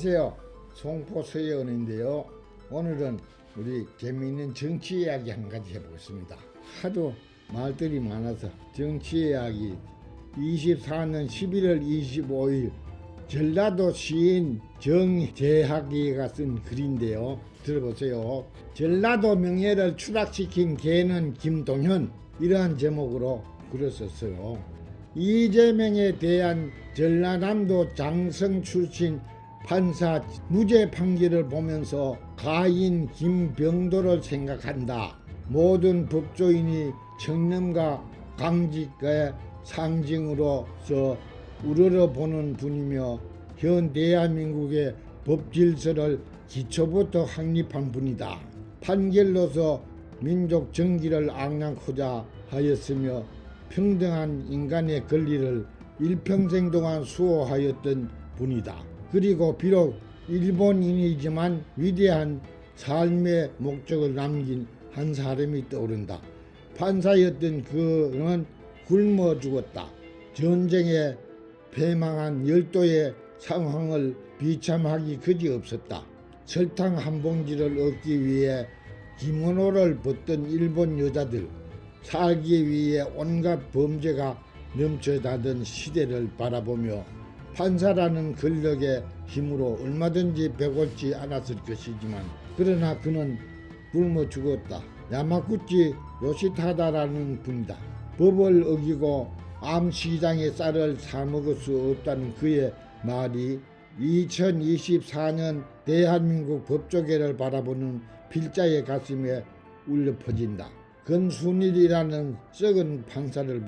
안녕하세요. 송포 서예원인데요. 오늘은 우리 재미있는 정치 이야기 한 가지 해보겠습니다. 하도 말들이 많아서 정치 이야기 24년 11월 25일 전라도 시인 정재학이가 쓴 글인데요. 들어보세요. 전라도 명예를 추락시킨 개는 김동현, 이러한 제목으로 글을 썼어요. 이재명에 대한 전라남도 장성 출신 판사 무죄 판결을 보면서 가인 김병도를 생각한다. 모든 법조인이 청렴과 강직의 상징으로서 우러러보는 분이며 현 대한민국의 법질서를 기초부터 확립한 분이다. 판결로서 민족 정기를 앙양코자 하였으며 평등한 인간의 권리를 일평생 동안 수호하였던 분이다. 그리고 비록 일본인이지만 위대한 삶의 목적을 남긴 한 사람이 떠오른다. 판사였던 그는 굶어 죽었다. 전쟁에 패망한 열도의 상황을 비참하기 그지없었다. 설탕 한 봉지를 얻기 위해 기모노를 벗던 일본 여자들, 살기 위해 온갖 범죄가 넘쳐나던 시대를 바라보며 판사라는 권력의 힘으로 얼마든지 배골지 않았을 것이지만 그러나 그는 굶어 죽었다. 야마구치 요시타다라는 분이다. 법을 어기고 암시장의 쌀을 사먹을 수 없다는 그의 말이 2024년 대한민국 법조계를 바라보는 필자의 가슴에 울려 퍼진다. 권순일이라는 썩은 판사를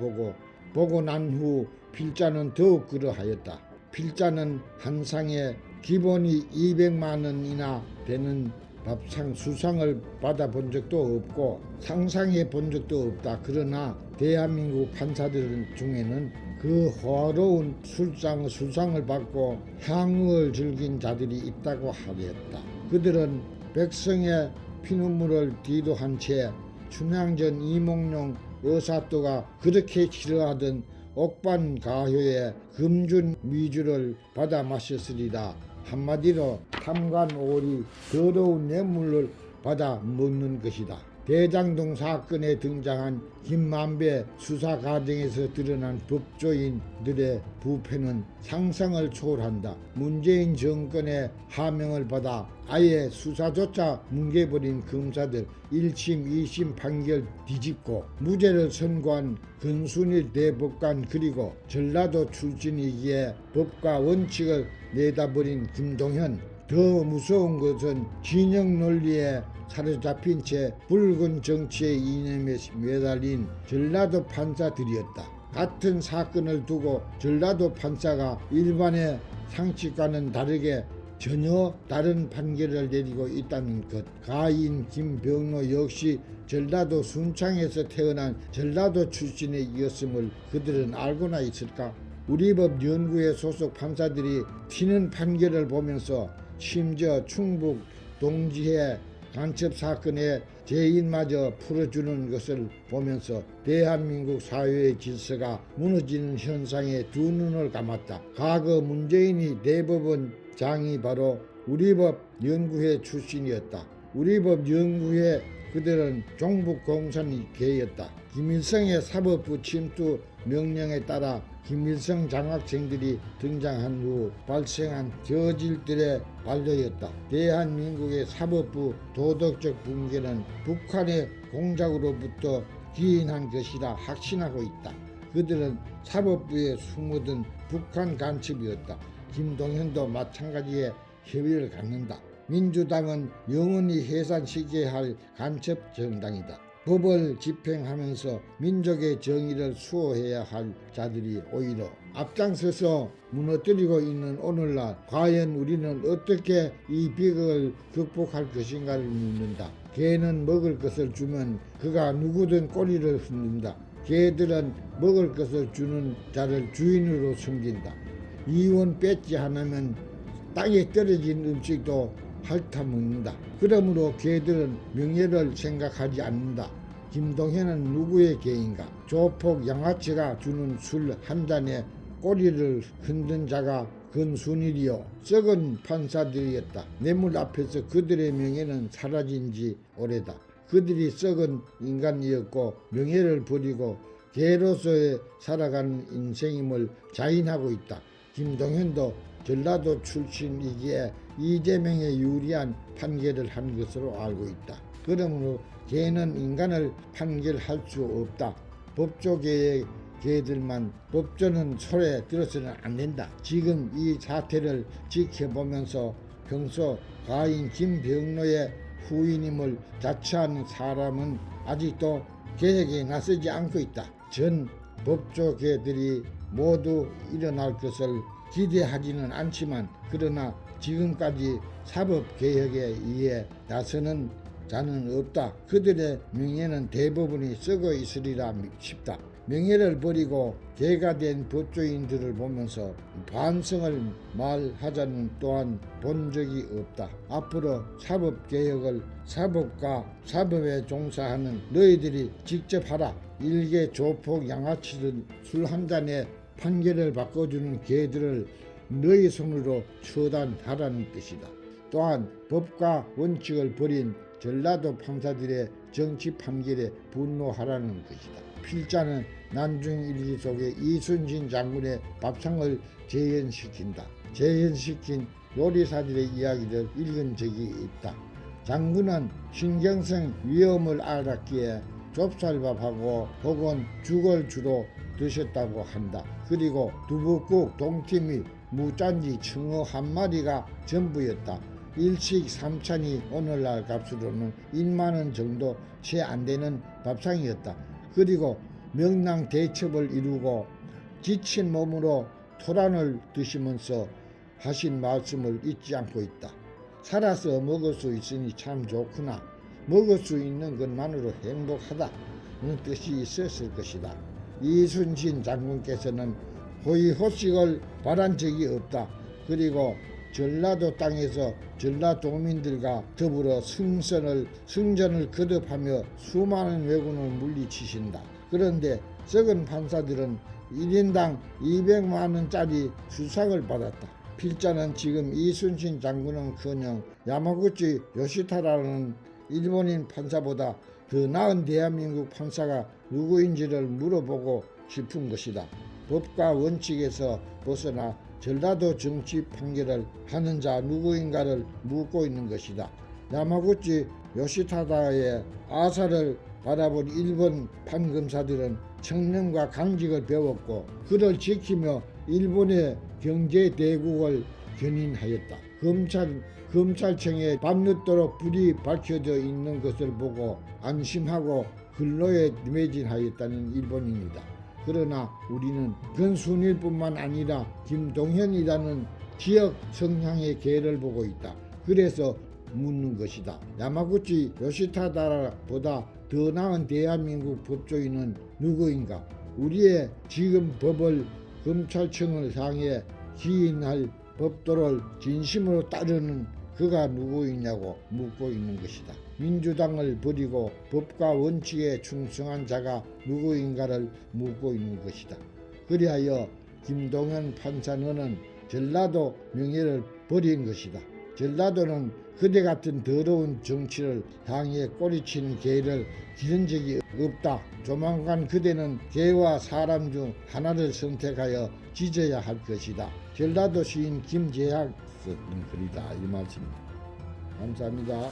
보고 난 후 필자는 더욱 그러하였다. 필자는 한 상에 기본이 200만 원이나 되는 밥상 수상을 받아본 적도 없고 상상해 본 적도 없다. 그러나 대한민국 판사들 중에는 그 호화로운 수상을 받고 향을 즐긴 자들이 있다고 하겠다. 그들은 백성의 피눈물을 뒤도한 채 춘향전 이몽룡 의사또가 그렇게 싫어하던 옥반가효의 금준 미주를 받아 마셨으리라. 한마디로 탐관오리 더러운 뇌물을 받아 먹는 것이다. 대장동 사건에 등장한 김만배 수사 과정에서 드러난 법조인들의 부패는 상상을 초월한다. 문재인 정권의 하명을 받아 아예 수사조차 뭉개버린 검사들 1심 2심 판결 뒤집고 무죄를 선고한 권순일 대법관, 그리고 전라도 출신이기에 법과 원칙을 내다버린 김동현, 더 무서운 것은 진영 논리에 사로잡힌 채 붉은 정치의 이념에 매달린 전라도 판사들이었다. 같은 사건을 두고 전라도 판사가 일반의 상식과는 다르게 전혀 다른 판결을 내리고 있다는 것. 가인 김병로 역시 전라도 순창에서 태어난 전라도 출신이었음을 그들은 알고나 있을까? 우리법연구회 소속 판사들이 튀는 판결을 보면서 심지어 충북 동지회 간첩 사건의 죄인마저 풀어주는 것을 보면서 대한민국 사회의 질서가 무너지는 현상에 두 눈을 감았다. 과거 문재인이 대법원장이 바로 우리법연구회 출신이었다. 우리법연구회 그들은 종북공산계였다. 김일성의 사법부 침투 명령에 따라 김일성 장학생들이 등장한 후 발생한 저질들의 발효였다. 대한민국의 사법부 도덕적 붕괴는 북한의 공작으로부터 기인한 것이라 확신하고 있다. 그들은 사법부에 숨어든 북한 간첩이었다. 김동현도 마찬가지의 협의를 갖는다. 민주당은 영원히 해산시켜야 할 간첩 정당이다. 법을 집행하면서 민족의 정의를 수호해야 할 자들이 오히려 앞장서서 무너뜨리고 있는 오늘날, 과연 우리는 어떻게 이 비극을 극복할 것인가를 묻는다. 개는 먹을 것을 주면 그가 누구든 꼬리를 흔든다. 개들은 먹을 것을 주는 자를 주인으로 섬긴다. 이원 뺏지 않으면 땅에 떨어진 음식도 핥아먹는다. 그러므로 개들은 명예를 생각하지 않는다. 김동현은 누구의 개인가? 조폭 양아치가 주는 술 한 잔에 꼬리를 흔든 자가 근순일이요 썩은 판사들이었다. 뇌물 앞에서 그들의 명예는 사라진 지 오래다. 그들이 썩은 인간이었고 명예를 버리고 개로서의 살아가는 인생임을 자인하고 있다. 김동현도 전라도 출신이기에 이재명에 유리한 판결을 한 것으로 알고 있다. 그러므로 개는 인간을 판결할 수 없다. 법조계의 개들만 법조는 손에 들어서는 안 된다. 지금 이 사태를 지켜보면서 평소 가인 김병로의 후임임을 자처하는 사람은 아직도 개혁에 나서지 않고 있다. 전 법조계들이 모두 일어날 것을 기대하지는 않지만 그러나 지금까지 사법개혁에 의해 나서는 자는 없다. 그들의 명예는 대부분이 썩어 있으리라 싶다. 명예를 버리고 개가 된 법조인들을 보면서 반성을 말하자는 또한 본 적이 없다. 앞으로 사법개혁을 사법에 종사하는 너희들이 직접 하라. 일개 조폭 양아치들 술 한 잔에 판결을 바꿔주는 개들을 너희 손으로 처단하라는 뜻이다. 또한 법과 원칙을 버린 전라도 판사들의 정치 판결에 분노하라는 것이다. 필자는 난중일기 속에 이순신 장군의 밥상을 재현시킨다. 재현시킨 요리사들의 이야기를 읽은 적이 있다. 장군은 신경성 위험을 알았기에 좁쌀밥하고 혹은 죽을 주로 드셨다고 한다. 그리고 두부국 동티미 무짠지 청어 한 마리가 전부였다. 일식 삼찬이 오늘날 값으로는 1만원 정도 채 안되는 밥상이었다. 그리고 명랑 대첩을 이루고 지친 몸으로 토란을 드시면서 하신 말씀을 잊지 않고 있다. 살아서 먹을 수 있으니 참 좋구나. 먹을 수 있는 것만으로 행복하다는 뜻이 있었을 것이다. 이순신 장군께서는 호의호식을 바란 적이 없다. 그리고 전라도 땅에서 전라도민들과 더불어 승전을 거듭하며 수많은 왜군을 물리치신다. 그런데 썩은 판사들은 1인당 200만원짜리 수상을 받았다. 필자는 지금 이순신 장군은커녕 야마구치 요시타라는 일본인 판사보다 더 나은 대한민국 판사가 누구인지를 물어보고 싶은 것이다. 법과 원칙에서 벗어나 전라도 정치 판결을 하는 자 누구인가를 묻고 있는 것이다. 야마구치 요시타다의 아사를 바라본 일본 판검사들은 청렴과 강직을 배웠고 그를 지키며 일본의 경제 대국을 견인하였다. 검찰청에 밤늦도록 불이 밝혀져 있는 것을 보고 안심하고 근로에 매진하였다는 일본인이다. 그러나 우리는 근순일뿐만 아니라 김동현이라는 지역 성향의 개를 보고 있다. 그래서 묻는 것이다. 야마구치 요시타다보다 더 나은 대한민국 법조인은 누구인가? 우리의 지금 법을 검찰청을 향해 기인할 법도를 진심으로 따르는 그가 누구이냐고 묻고 있는 것이다. 민주당을 버리고 법과 원칙에 충성한 자가 누구인가를 묻고 있는 것이다. 그리하여 김동현 판사 너는 전라도 명예를 버린 것이다. 전라도는 그대 같은 더러운 정치를 향해 꼬리친 개를 기른 적이 없다. 조만간 그대는 개와 사람 중 하나를 선택하여 짖어야 할 것이다. 전라도 시인 김재학 쓴 글이다. 이 말씀입니다. 감사합니다.